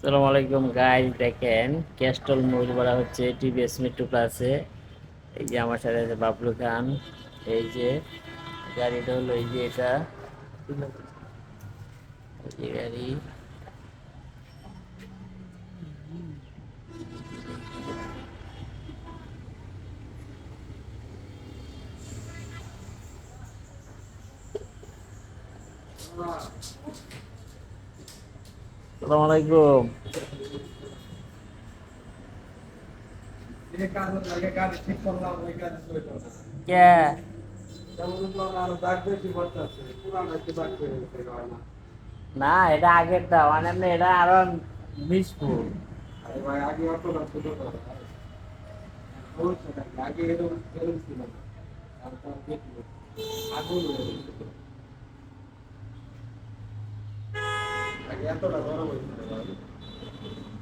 আসসালামু আলাইকুম গাইস, দেখেন ক্যাস্টল মুভি করা হচ্ছে টিভিএস মেট্রো প্লাসে। এই যে আমার সাথে আছে বাবলু খান। এই যে গাড়িটা হলো এই যে এটা, এই যে গাড়ি। আসসালামু আলাইকুম। কে? না, এটা আগেরটা মানে এমনি এটা আরো মিসফু। এতটা গরম হয়েছিল